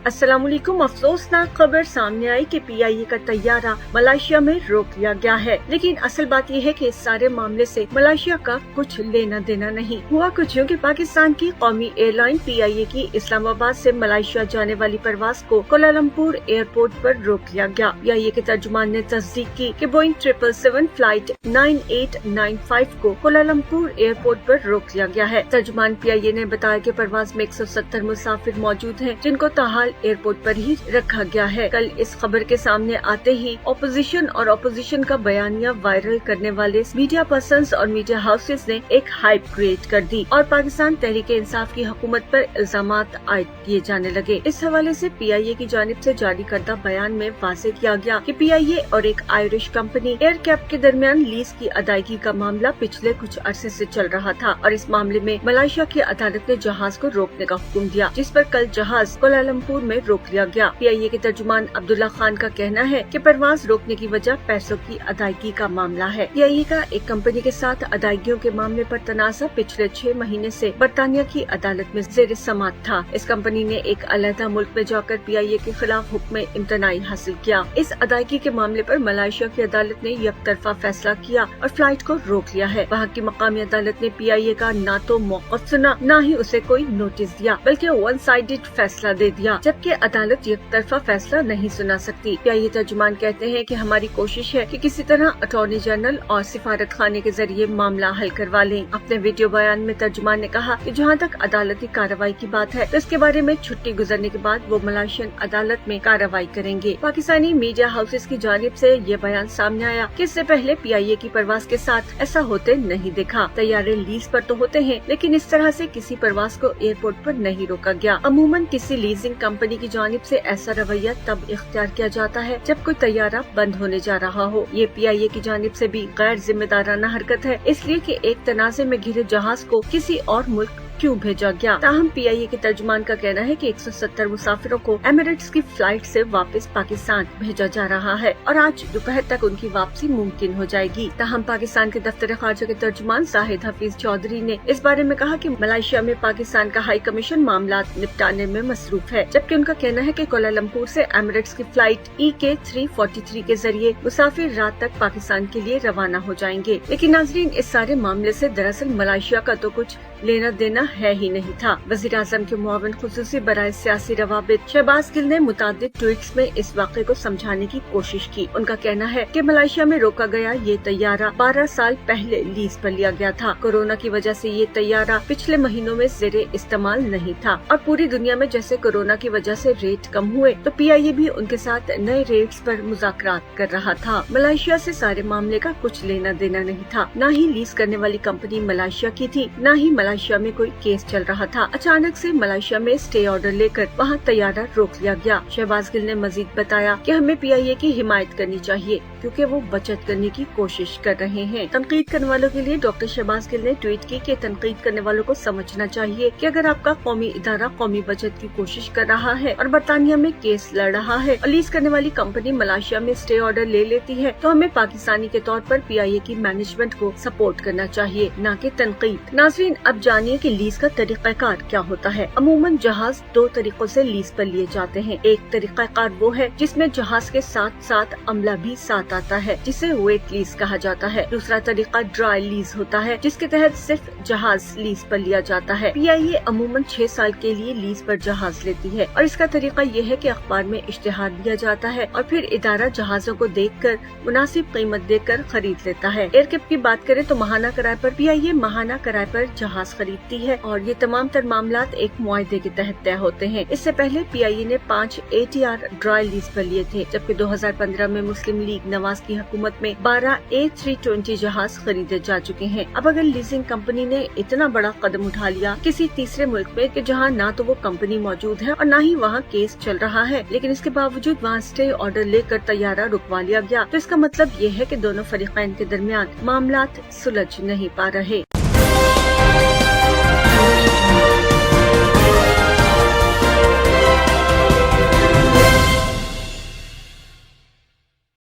अस्सलामुअलैकुम। अफसोसनाक खबर सामने आई कि PIA का तैयारा मलेशिया में रोक लिया गया है, लेकिन असल बात यह है कि इस सारे मामले से मलेशिया का कुछ लेना देना नहीं हुआ। कुछ यूँ कि पाकिस्तान की कौमी एयरलाइन PIA की इस्लामाबाद से मलेशिया जाने वाली परवाज को कोलालमपुर एयरपोर्ट पर रोक लिया गया। PIA के तर्जुमान ने तस्दीक की कि बोइंग 777 फ्लाइट 9895 को कोलालमपुर एयरपोर्ट पर रोक लिया गया है। तर्जुमान PIA ने बताया कि परवाज में 170 मुसाफिर मौजूद हैं, जिनको ताहाल एयरपोर्ट पर ही रखा गया है। कल इस खबर के सामने आते ही ऑपोजिशन का बयानिया वायरल करने वाले मीडिया पर्सन्स और मीडिया हाउसेस ने एक हाइप क्रिएट कर दी और पाकिस्तान तहरीक इंसाफ की हुकूमत पर इल्जामात आयद किए जाने लगे। इस हवाले से PIA की जानिब से जारी करदा बयान में वाज़ेह किया गया कि PIA और एक आयरिश कंपनी एयरकैप के दरमियान लीज की अदायगी का मामला पिछले कुछ अरसे से चल रहा था और इस मामले में मलेशिया की अदालत ने जहाज को रोकने का हुक्म दिया, जिस पर कल जहाज कोलालमपुर में रोक लिया गया। PIA के तर्जुमान अब्दुल्ला खान का कहना है कि परवाज रोकने की वजह पैसों की अदायगी का मामला है। PIA का एक कंपनी के साथ अदायगियों के मामले पर तनाज़ा पिछले 6 महीने से बरतानिया की अदालत में ज़ेर समाअत था। इस कंपनी ने एक अलहदा मुल्क में जाकर PIA के खिलाफ हुक्म इम्तनाई हासिल किया। इस अदायगी के मामले पर मलेशिया की अदालत ने यकतरफा फैसला किया और फ्लाइट को रोक लिया है। वहाँ की मकामी अदालत ने PIA का न तो मौक़िफ़ सुना, न ही उसे कोई नोटिस दिया, बल्कि वन साइडेड फैसला दे दिया, जबकि अदालत यकतरफा फैसला नहीं सुना सकती। PIA तर्जुमान कहते हैं कि हमारी कोशिश है कि किसी तरह अटॉर्नी जनरल और सिफारत खाने के जरिए मामला हल करवा लें। अपने वीडियो बयान में तर्जुमान ने कहा कि जहां तक अदालती कार्रवाई की बात है तो इसके बारे में छुट्टी गुजरने के बाद वो मलेशियन अदालत में कार्रवाई करेंगे। पाकिस्तानी मीडिया हाउसेस की जानिब से ये बयान सामने आया कि इससे पहले PIA की परवाज के साथ ऐसा होते नहीं देखा। तैयारे लीज पर तो होते हैं, लेकिन इस तरह से किसी परवाज को एयरपोर्ट पर नहीं रोका गया। अमूमन किसी लीजिंग कंपनी की जानिब से ऐसा रवैया तब इख्तियार किया जाता है जब कोई तैयारा बंद होने जा रहा हो। ये PIA की जानिब से भी गैर जिम्मेदाराना हरकत है, इसलिए कि एक तनाज़े में घिरे जहाज को किसी और मुल्क क्यों भेजा गया। ताहम PIA के तर्जुमान का कहना है कि 170 मुसाफिरों को एमिरेट्स की फ्लाइट से वापस पाकिस्तान भेजा जा रहा है और आज दोपहर तक उनकी वापसी मुमकिन हो जाएगी। ताहम पाकिस्तान के दफ्तर खारजा के तर्जुमान जाहिद हफीज चौधरी ने इस बारे में कहा कि मलेशिया में पाकिस्तान का हाई कमीशन मामला निपटाने में मसरूफ है, जबकि उनका कहना है कि कोलालमपुर से एमिरेट्स की फ्लाइट EK 343 के जरिए मुसाफिर रात तक पाकिस्तान के लिए रवाना हो जाएंगे। लेकिन नाजरीन, इस सारे मामले से दरअसल मलेशिया का तो कुछ लेना देना है ही नहीं था। वज़ीर आज़म के मुआविन खुसूसी बराए सियासी रवाबित शहबाज गिल ने मुतादिद ट्वीट्स में इस वाक़े को समझाने की कोशिश की। उनका कहना है कि मलेशिया में रोका गया ये तैयारा 12 साल पहले लीज पर लिया गया था। कोरोना की वजह से ये तैयारा पिछले महीनों में ज़ेरे इस्तेमाल नहीं था और पूरी दुनिया में जैसे कोरोना की वजह से रेट कम हुए तो PIA भी उनके साथ नए रेट्स पर मुज़ाकरात कर रहा था। मलेशिया से सारे मामले का कुछ लेना देना नहीं था। न ही लीज करने वाली कंपनी मलेशिया की थी, न ही मलेशिया में कोई केस चल रहा था। अचानक से मलेशिया में स्टे ऑर्डर लेकर वहां तैयारा रोक लिया गया। शहबाज गिल ने मजीद बताया कि हमें PIA की हिमायत करनी चाहिए क्योंकि वो बचत करने की कोशिश कर रहे हैं। तनकीद करने वालों के लिए डॉक्टर शहबाज गिल ने ट्वीट की कि तनकीद करने वालों को समझना चाहिए कि अगर आपका कौमी इदारा कौमी बचत की कोशिश कर रहा है और बरतानिया में केस लड़ रहा है और लीज करने वाली कंपनी मलेशिया में स्टे ऑर्डर ले लेती है तो हमें पाकिस्तानी के तौर पर PIA की मैनेजमेंट को सपोर्ट करना चाहिए, न कि तनकीद। नाज़रीन, अब जानिए कि लीज का तरीक़ाकार क्या होता है। अमूमन जहाज 2 तरीकों से लीज पर लिए जाते हैं। एक तरीक़ाकार वो है जिसमें जहाज के साथ साथ अमला भी साथ आता है, जिसे वेट लीज कहा जाता है। दूसरा तरीका ड्राई लीज होता है, जिसके तहत सिर्फ जहाज लीज पर लिया जाता है। PIA अमूमन 6 साल के लिए लीज पर जहाज लेती है और इसका तरीका ये है कि अखबार में इश्तिहार दिया जाता है और फिर इदारा जहाजों को देखकर मुनासिब कीमत देकर खरीद लेता है। एयरकैप की बात करें तो माहाना किराए पर PIA माहाना किराए पर जहाज खरीदती है और ये तमाम तर मामलात एक मुआहदे के तहत तय होते हैं। इससे पहले PIA ने 5 ATR ड्राई लीज पर लिए थे, जबकि 2015 में मुस्लिम लीग नवाज की हुकूमत में 12 A320 जहाज खरीदे जा चुके हैं। अब अगर लीजिंग कंपनी ने इतना बड़ा कदम उठा लिया किसी तीसरे मुल्क में कि जहां ना तो वो कंपनी मौजूद है और ना ही वहां केस चल रहा है, लेकिन इसके बावजूद वहां स्टे ऑर्डर लेकर तैयारा रुकवा लिया गया, तो इसका मतलब ये है कि दोनों फरीकैन के दरमियान मामलात सुलझ नहीं पा रहे।